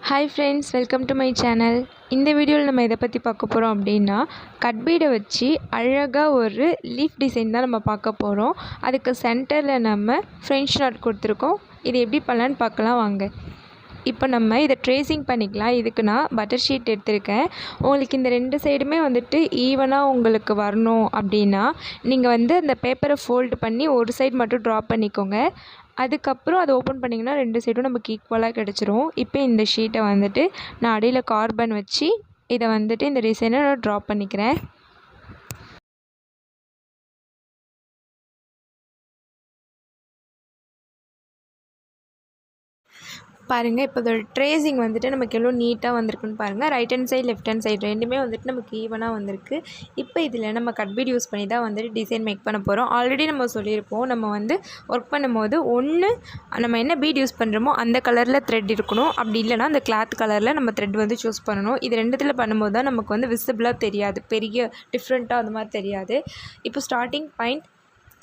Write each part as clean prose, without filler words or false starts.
Hi friends, welcome to my channel. இந்த வீடியோவில் நம்ம இதை பற்றி பார்க்க போகிறோம் அப்படின்னா, கட் பீடை வச்சு அழகாக ஒரு லீஃப் டிசைன் தான் நம்ம பார்க்க போகிறோம். அதுக்கு சென்டரில் நம்ம ஃப்ரெஞ்ச் நாட் கொடுத்துருக்கோம். இது எப்படி பண்ணலான்னு பார்க்கலாம் வாங்க. இப்போ நம்ம இதை ட்ரேசிங் பண்ணிக்கலாம். இதுக்கு நான் பட்டர் ஷீட் எடுத்திருக்கேன். உங்களுக்கு இந்த ரெண்டு சைடுமே வந்துட்டு ஈவனாக உங்களுக்கு வரணும் அப்படின்னா நீங்கள் வந்து அந்த பேப்பரை ஃபோல்டு பண்ணி ஒரு சைடு மட்டும் ட்ரா பண்ணிக்கோங்க. அதுக்கப்புறம் அதை ஓப்பன் பண்ணிங்கன்னா ரெண்டு சைடும் நமக்கு ஈக்குவலாக கிடச்சிரும். இப்போ இந்த ஷீட்டை வந்துட்டு நான் அடியில் கார்பன் வச்சு இதை வந்துட்டு இந்த டிசைனை நான் ட்ரா பண்ணிக்கிறேன். பாருங்கள், இப்போ இதோட ட்ரேசிங் வந்துட்டு நமக்கு எவ்வளோ நீட்டாக வந்திருக்குன்னு பாருங்கள். Right hand side left hand side ரெண்டுமே வந்துட்டு நமக்கு ஈவனாக வந்திருக்கு. இப்போ இதில் நம்ம கட் பீட் யூஸ் பண்ணி தான் வந்துட்டு டிசைன் மேக் பண்ண போகிறோம். ஆல்ரெடி நம்ம சொல்லியிருப்போம், நம்ம வந்து ஒர்க் பண்ணும்போது ஒன்று நம்ம என்ன பீட் யூஸ் பண்ணுறோமோ அந்த கலரில் த்ரெட் இருக்கணும். அப்படி இல்லைனா அந்த கிளாத் கலரில் நம்ம த்ரெட் வந்து சூஸ் பண்ணணும். இது ரெண்டுத்தில் பண்ணும்போது தான் நமக்கு வந்து விசிபிளாக தெரியாது, பெரிய டிஃப்ரெண்ட்டாக அந்த மாதிரி தெரியாது. இப்போ ஸ்டார்டிங் பாயிண்ட்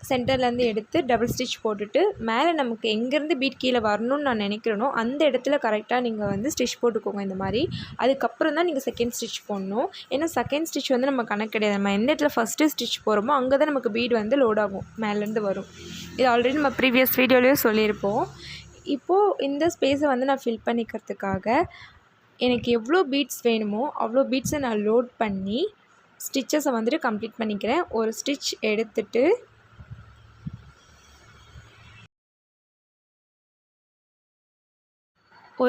சென்டர்லேருந்து எடுத்து டபுள் ஸ்டிச் போட்டுட்டு மேலே நமக்கு எங்கேருந்து பீட் கீழே வரணும்னு நான் நினைக்கிறேனோ அந்த இடத்துல கரெக்டாக நீங்கள் வந்து ஸ்டிச் போட்டுக்கோங்க இந்த மாதிரி. அதுக்கப்புறம் தான் நீங்கள் செகண்ட் ஸ்டிச் போடணும். ஏன்னா செகண்ட் ஸ்டிச் வந்து நம்ம கணக்கு கிடையாது. நம்ம எந்த இடத்துல ஃபஸ்ட்டு ஸ்டிச் போகிறோமோ அங்கே தான் நமக்கு பீட் வந்து லோட் ஆகும், மேலேருந்து வரும். இது ஆல்ரெடி நம்ம ப்ரீவியஸ் வீடியோலேயும் சொல்லியிருப்போம். இப்போது இந்த ஸ்பேஸை வந்து நான் ஃபில் பண்ணிக்கிறதுக்காக எனக்கு எவ்வளோ பீட்ஸ் வேணுமோ அவ்வளோ பீட்ஸை நான் லோட் பண்ணி ஸ்டிச்சஸை வந்துட்டு கம்ப்ளீட் பண்ணிக்கிறேன். ஒரு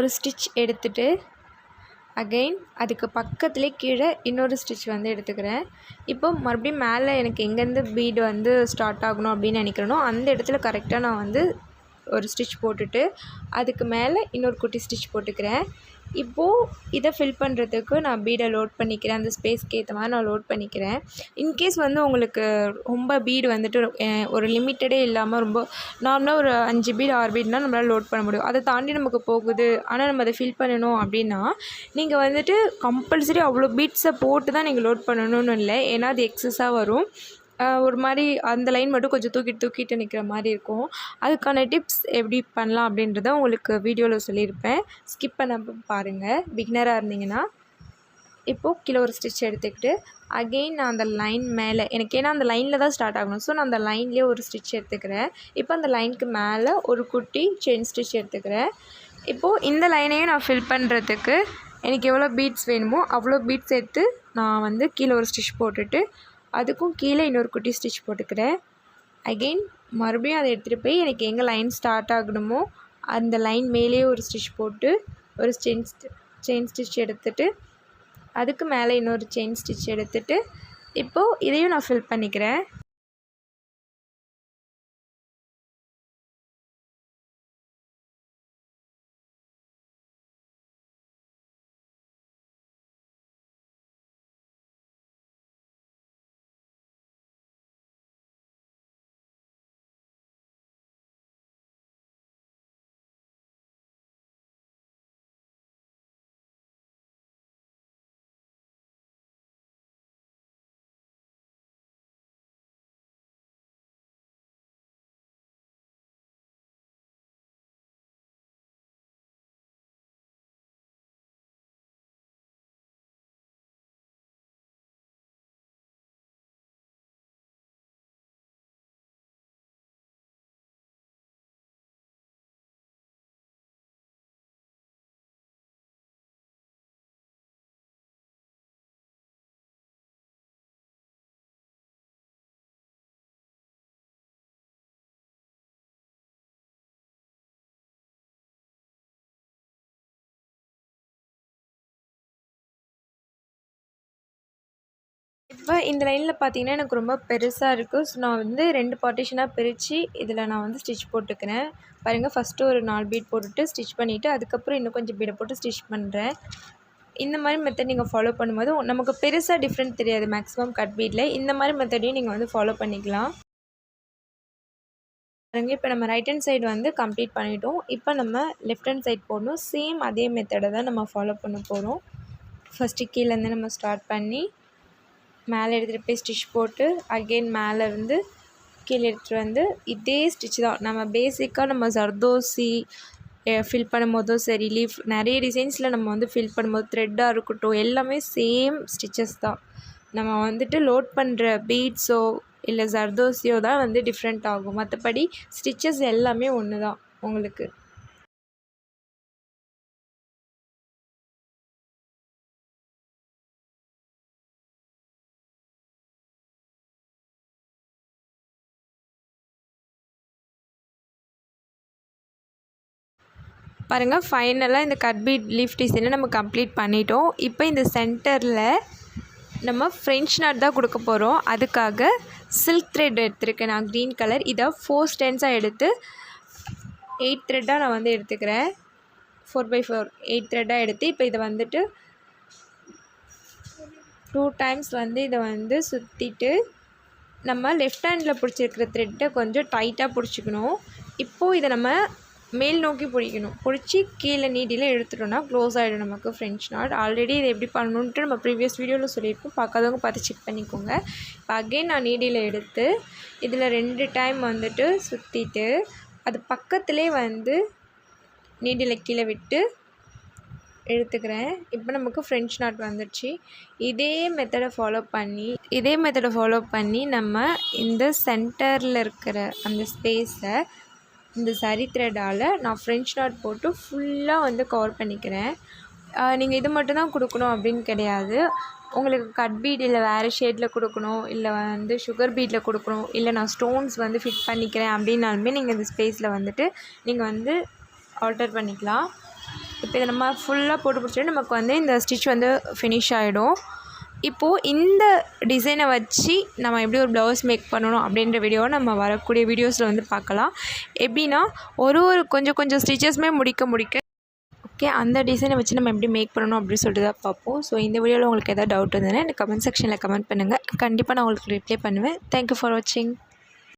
ஸ்டிச் எடுத்துட்டு அகெயின் அதுக்கு பக்கத்துலேயே கீழே இன்னொரு ஸ்டிச் வந்து எடுத்துக்கிறேன். இப்போ மறுபடியும் மேலே எனக்கு எங்கேருந்து பீடு வந்து ஸ்டார்ட் ஆகணும் அப்படின்னு நினைக்கிறேனோ அந்த இடத்துல கரெக்டாக நான் வந்து ஒரு ஸ்டிச் போட்டுட்டு அதுக்கு மேலே இன்னொரு குட்டி ஸ்டிச் போட்டுக்கிறேன். இப்போது இதை ஃபில் பண்ணுறதுக்கு நான் பீடை லோட் பண்ணிக்கிறேன். அந்த ஸ்பேஸ்க்கு ஏற்ற மாதிரி நான் லோட் பண்ணிக்கிறேன். இன்கேஸ் வந்து உங்களுக்கு ரொம்ப பீடு வந்துட்டு ஒரு லிமிட்டடே இல்லாமல் ரொம்ப நார்மலாக ஒரு 5 பீடு 6 பீடுனால் நம்மளால் லோட் பண்ண முடியும். அதை தாண்டி நமக்கு போகுது, ஆனால் நம்ம அதை ஃபில் பண்ணணும் அப்படின்னா நீங்கள் வந்துட்டு கம்பல்சரி அவ்வளோ பீட்ஸை போட்டு தான் நீங்கள் லோட் பண்ணணும்னு இல்லை. ஏன்னா அது எக்ஸஸாக வரும். ஒரு மாதிரி அந்த லைன் மட்டும் கொஞ்சம் தூக்கிட்டு நிற்கிற மாதிரி இருக்கும். அதுக்கான டிப்ஸ் எப்படி பண்ணலாம் அப்படின்றத உங்களுக்கு வீடியோவில் சொல்லியிருப்பேன். ஸ்கிப் பண்ண பாருங்கள் பிகினராக இருந்தீங்கன்னா. இப்போது கீழே ஒரு ஸ்டிச் எடுத்துக்கிட்டு அகெயின் நான் அந்த லைன் மேலே எனக்கு ஏன்னா அந்த லைனில் தான் ஸ்டார்ட் ஆகணும். ஸோ நான் அந்த லைன்லேயே ஒரு ஸ்டிச் எடுத்துக்கிறேன். இப்போ அந்த லைனுக்கு மேலே ஒரு குட்டி செயின் ஸ்டிச் எடுத்துக்கிறேன். இப்போது இந்த லைனையும் நான் ஃபில் பண்ணுறதுக்கு எனக்கு எவ்வளோ பீட்ஸ் வேணுமோ அவ்வளோ பீட்ஸ் எடுத்து நான் வந்து கீழே ஒரு ஸ்டிச் போட்டுட்டு அதுக்கும் கீழே இன்னொரு குட்டி ஸ்டிச் போட்டுக்கிறேன். அகெயின் மறுபடியும் அதை எடுத்துகிட்டு போய் எனக்கு எங்கே லைன் ஸ்டார்ட் ஆகணுமோ அந்த லைன் மேலேயே ஒரு ஸ்டிச் போட்டு ஒரு செயின் ஸ்டிச் எடுத்துகிட்டு அதுக்கு மேலே இன்னொரு செயின் ஸ்டிச் எடுத்துகிட்டு இப்போது இதையும் நான் ஃபில் பண்ணிக்கிறேன். இப்போ இந்த லைனில் பார்த்தீங்கன்னா எனக்கு ரொம்ப பெருசாக இருக்குது. ஸோ நான் வந்து 2 பார்ட்டிஷனாக பிரித்து இதில் நான் வந்து ஸ்டிச் போட்டுக்கிறேன். பாருங்கள், ஃபஸ்ட்டு ஒரு 4 பீட் போட்டுட்டு ஸ்டிச் பண்ணிவிட்டு அதுக்கப்புறம் இன்னும் கொஞ்சம் பீடை போட்டு ஸ்டிச் பண்ணுறேன். இந்த மாதிரி மெத்தட் நீங்கள் ஃபாலோ பண்ணும்போது நமக்கு பெருசாக டிஃப்ரெண்ட் தெரியாது. மேக்ஸிமம் கட் பீடில் இந்த மாதிரி மெத்தடையும் நீங்கள் வந்து ஃபாலோ பண்ணிக்கலாம். பாருங்கள், இப்போ நம்ம ரைட் ஹேண்ட் சைடு வந்து கம்ப்ளீட் பண்ணிட்டோம். இப்போ நம்ம லெஃப்ட் ஹேண்ட் சைடு போடணும். சேம் அதே மெத்தடை தான் நம்ம ஃபாலோ பண்ண போகிறோம். ஃபஸ்ட்டு கீழேருந்து நம்ம ஸ்டார்ட் பண்ணி மேலே எடுத்துகிட்டு போய் ஸ்டிச் போட்டு அகெயின் மேலேருந்து கீழே எடுத்துகிட்டு வந்து இதே ஸ்டிச் தான். நம்ம பேசிக்காக நம்ம ஜர்தோசி ஃபில் பண்ணும்போதும் சரி, லீஃப் நிறைய டிசைன்ஸில் நம்ம வந்து ஃபில் பண்ணும்போது த்ரெட்டாக இருக்கட்டும், எல்லாமே சேம் ஸ்டிச்சஸ் தான். நம்ம வந்துட்டு லோட் பண்ணுற பீட்ஸோ இல்லை ஜர்தோசியோ தான் வந்து டிஃப்ரெண்ட் ஆகும். மற்றபடி ஸ்டிச்சஸ் எல்லாமே ஒன்று தான் உங்களுக்கு. பாருங்கள், ஃபைனலாக இந்த கட் பீட் லீஃப் டிசைனை நம்ம கம்ப்ளீட் பண்ணிட்டோம். இப்போ இந்த சென்டரில் நம்ம ஃப்ரெஞ்ச் நாட் தான் கொடுக்க போகிறோம். அதுக்காக சில்க் த்ரெட் எடுத்துருக்கேன் நான், க்ரீன் கலர். இதை 4 ஸ்டென்ஸாக எடுத்து 8 த்ரெட்டாக நான் வந்து எடுத்துக்கிறேன். 4x4 8 த்ரெட்டாக எடுத்து இப்போ இதை வந்துட்டு 2 டைம்ஸ் வந்து இதை வந்து சுற்றிட்டு நம்ம லெஃப்ட் ஹேண்டில் பிடிச்சிருக்கிற த்ரெட்டை கொஞ்சம் டைட்டாக பிடிச்சிக்கணும். இப்போது இதை நம்ம மேல் நோக்கி பிடிக்கணும். பிடிச்சி கீழே நீடியில் எடுத்துட்டோம்னா க்ளோஸ் ஆகிடும் நமக்கு ஃப்ரெஞ்ச் நாட். ஆல்ரெடி இதை எப்படி பண்ணணுன்ட்டு நம்ம ப்ரீவியஸ் வீடியோவில் சொல்லியிருப்போம், பார்க்காதவங்க பார்த்து செக் பண்ணிக்கோங்க. இப்போ அகெயின் நான் நீடியில் எடுத்து இதில் 2 டைம் வந்துட்டு சுற்றிட்டு அது பக்கத்துலேயே வந்து நீடியில் கீழே விட்டு எடுத்துக்கிறேன். இப்போ நமக்கு ஃப்ரெஞ்ச் நாட் வந்துடுச்சு. இதே மெத்தடை ஃபாலோ பண்ணி நம்ம இந்த சென்டரில் இருக்கிற அந்த ஸ்பேஸை இந்த சரி த்ரெட்டால் நான் ஃப்ரெஞ்ச் நாட் போட்டு ஃபுல்லாக வந்து கவர் பண்ணிக்கிறேன். நீங்கள் இது மட்டும்தான் கொடுக்கணும் அப்படின்னு கிடையாது. உங்களுக்கு கட் பீட் இல்லை வேறு ஷேடில் கொடுக்கணும், இல்லை வந்து சுகர் பீட்டில் கொடுக்கணும், இல்லை நான் ஸ்டோன்ஸ் வந்து ஃபிட் பண்ணிக்கிறேன் அப்படின்னாலுமே நீங்கள் இந்த ஸ்பேஸில் வந்துட்டு நீங்கள் வந்து ஆல்டர் பண்ணிக்கலாம். இப்போ இதை நம்ம ஃபுல்லாக போட்டு பிடிச்சிட்டு நமக்கு வந்து இந்த ஸ்டிச் வந்து ஃபினிஷ் ஆகிடும். இப்போது இந்த டிசைனை வச்சு நம்ம எப்படி ஒரு ப்ளவுஸ் மேக் பண்ணணும் அப்படின்ற வீடியோவை நம்ம வரக்கூடிய வீடியோஸில் வந்து பார்க்கலாம். எப்படின்னா ஒரு கொஞ்சம் ஸ்டிச்சஸுமே முடிக்க ஓகே, அந்த டிசைனை வச்சு நம்ம எப்படி மேக் பண்ணணும் அப்படின்னு சொல்லிட்டு தான் பார்ப்போம். ஸோ இந்த வீடியோவில் உங்களுக்கு எதாவது டவுட் இருந்ததுன்னா எனக்கு கமெண்ட் செக்ஷனில் கமெண்ட் பண்ணுங்கள். கண்டிப்பாக நான் உங்களுக்கு ரிப்ளை பண்ணுவேன். தேங்க்யூ ஃபார் வாட்சிங்.